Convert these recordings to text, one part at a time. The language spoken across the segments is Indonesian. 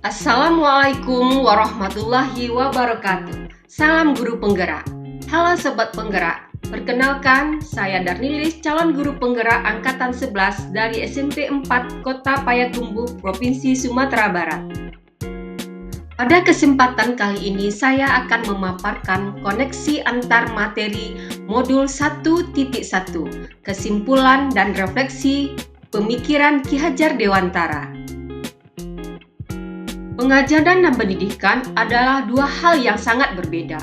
Assalamualaikum warahmatullahi wabarakatuh. Salam guru penggerak. Halo sobat penggerak. Perkenalkan, saya Darnilis, calon guru penggerak angkatan 11 dari SMP 4 Kota Payakumbuh, Provinsi Sumatera Barat. Pada kesempatan kali ini saya akan memaparkan koneksi antar materi modul 1.1, kesimpulan dan refleksi pemikiran Ki Hajar Dewantara. Pengajaran dan pendidikan adalah dua hal yang sangat berbeda.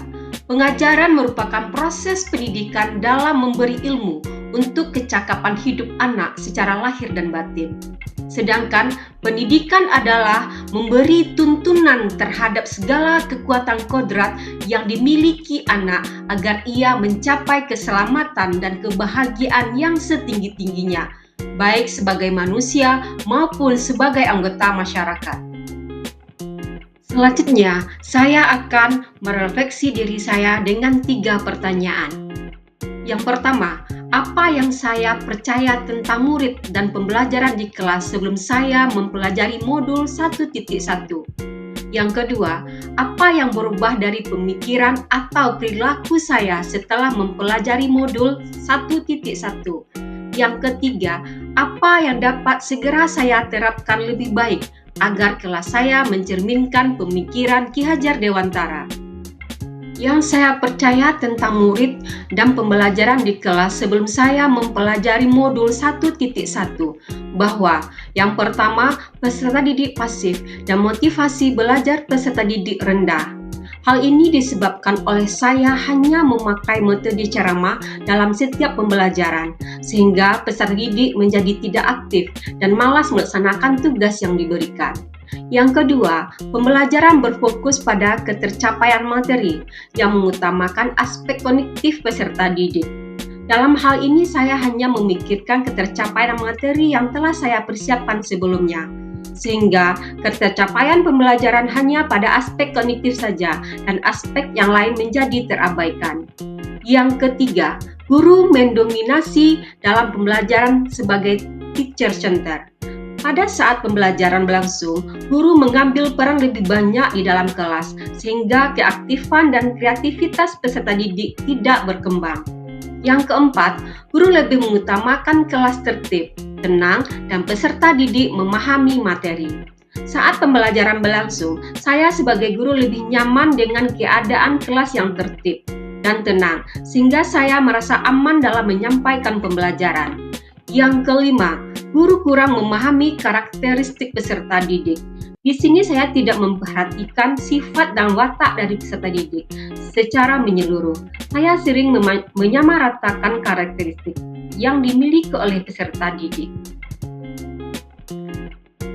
Pengajaran merupakan proses pendidikan dalam memberi ilmu untuk kecakapan hidup anak secara lahir dan batin. Sedangkan pendidikan adalah memberi tuntunan terhadap segala kekuatan kodrat yang dimiliki anak agar ia mencapai keselamatan dan kebahagiaan yang setinggi-tingginya, baik sebagai manusia maupun sebagai anggota masyarakat. Selanjutnya, saya akan merefleksi diri saya dengan 3 pertanyaan. Yang pertama, apa yang saya percaya tentang murid dan pembelajaran di kelas sebelum saya mempelajari modul 1.1? Yang kedua, apa yang berubah dari pemikiran atau perilaku saya setelah mempelajari modul 1.1? Yang ketiga, apa yang dapat segera saya terapkan lebih baik agar kelas saya mencerminkan pemikiran Ki Hajar Dewantara. Yang saya percaya tentang murid dan pembelajaran di kelas sebelum saya mempelajari modul 1.1, bahwa yang pertama, peserta didik pasif dan motivasi belajar peserta didik rendah. Hal ini disebabkan oleh saya hanya memakai metode ceramah dalam setiap pembelajaran, sehingga peserta didik menjadi tidak aktif dan malas melaksanakan tugas yang diberikan. Yang kedua, pembelajaran berfokus pada ketercapaian materi yang mengutamakan aspek kognitif peserta didik. Dalam hal ini saya hanya memikirkan ketercapaian materi yang telah saya persiapkan sebelumnya, sehingga ketercapaian pembelajaran hanya pada aspek kognitif saja dan aspek yang lain menjadi terabaikan. Yang ketiga, guru mendominasi dalam pembelajaran sebagai teacher center. Pada saat pembelajaran berlangsung, guru mengambil peran lebih banyak di dalam kelas, sehingga keaktifan dan kreativitas peserta didik tidak berkembang. Yang keempat, guru lebih mengutamakan kelas tertib, tenang, dan peserta didik memahami materi. Saat pembelajaran berlangsung, saya sebagai guru lebih nyaman dengan keadaan kelas yang tertib dan tenang, sehingga saya merasa aman dalam menyampaikan pembelajaran. Yang kelima, guru kurang memahami karakteristik peserta didik. Di sini saya tidak memperhatikan sifat dan watak dari peserta didik secara menyeluruh. Saya sering menyamaratakan karakteristik yang dimiliki oleh peserta didik.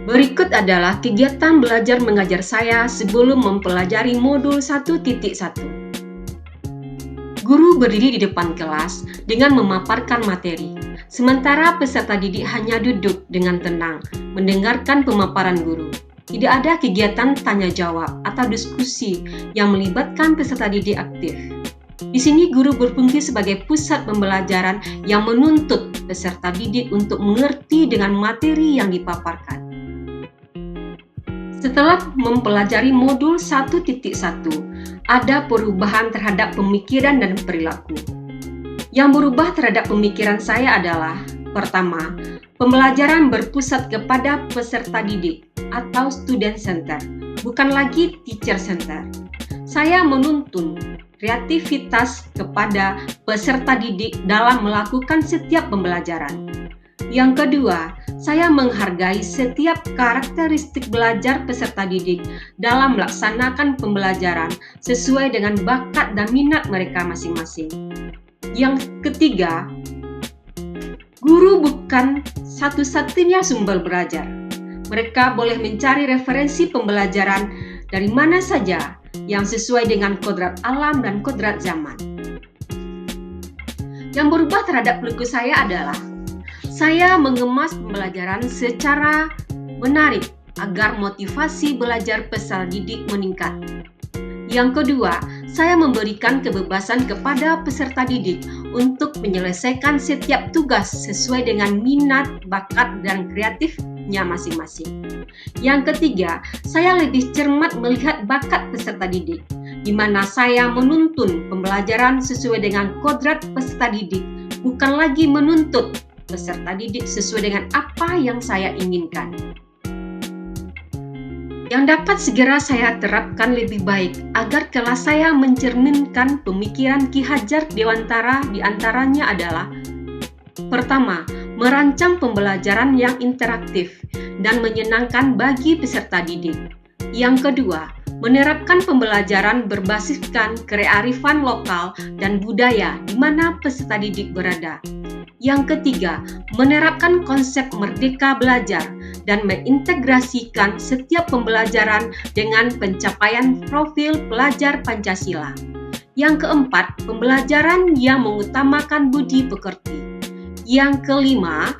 Berikut adalah kegiatan belajar mengajar saya sebelum mempelajari modul 1.1. Guru berdiri di depan kelas dengan memaparkan materi, sementara peserta didik hanya duduk dengan tenang, mendengarkan pemaparan guru. Tidak ada kegiatan tanya jawab atau diskusi yang melibatkan peserta didik aktif. Di sini guru berfungsi sebagai pusat pembelajaran yang menuntut peserta didik untuk mengerti dengan materi yang dipaparkan. Setelah mempelajari modul 1.1, ada perubahan terhadap pemikiran dan perilaku. Yang berubah terhadap pemikiran saya adalah: pertama, pembelajaran berpusat kepada peserta didik atau student center, bukan lagi teacher center. Saya menuntun kreativitas kepada peserta didik dalam melakukan setiap pembelajaran. Yang kedua, saya menghargai setiap karakteristik belajar peserta didik dalam melaksanakan pembelajaran sesuai dengan bakat dan minat mereka masing-masing. Yang ketiga, guru bukan satu-satunya sumber belajar. Mereka boleh mencari referensi pembelajaran dari mana saja yang sesuai dengan kodrat alam dan kodrat zaman. Yang berubah terhadap perilaku saya adalah: saya mengemas pembelajaran secara menarik agar motivasi belajar peserta didik meningkat. Yang kedua, saya memberikan kebebasan kepada peserta didik untuk menyelesaikan setiap tugas sesuai dengan minat, bakat, dan kreatifnya masing-masing. Yang ketiga, saya lebih cermat melihat bakat peserta didik, di mana saya menuntun pembelajaran sesuai dengan kodrat peserta didik, bukan lagi menuntut peserta didik sesuai dengan apa yang saya inginkan. Yang dapat segera saya terapkan lebih baik agar kelas saya mencerminkan pemikiran Ki Hajar Dewantara, di antaranya adalah: pertama, merancang pembelajaran yang interaktif dan menyenangkan bagi peserta didik. Yang kedua, menerapkan pembelajaran berbasiskan kearifan lokal dan budaya di mana peserta didik berada. Yang ketiga, menerapkan konsep merdeka belajar dan mengintegrasikan setiap pembelajaran dengan pencapaian profil pelajar Pancasila. Yang keempat, pembelajaran yang mengutamakan budi pekerti. Yang kelima,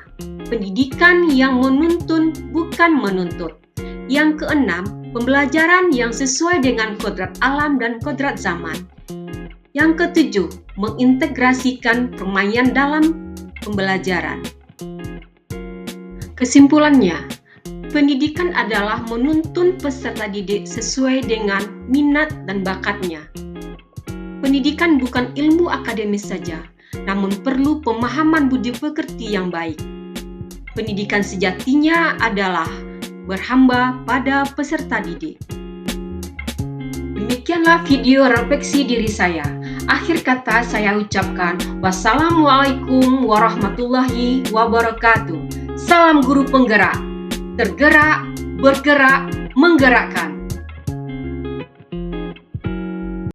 pendidikan yang menuntun bukan menuntut. Yang keenam, pembelajaran yang sesuai dengan kodrat alam dan kodrat zaman. Yang ketujuh, mengintegrasikan permainan dalam pembelajaran. Kesimpulannya, pendidikan adalah menuntun peserta didik sesuai dengan minat dan bakatnya. Pendidikan bukan ilmu akademis saja, namun perlu pemahaman budi pekerti yang baik. Pendidikan sejatinya adalah berhamba pada peserta didik. Demikianlah video refleksi diri saya. Akhir kata saya ucapkan wassalamualaikum warahmatullahi wabarakatuh. Salam guru penggerak, tergerak, bergerak, menggerakkan.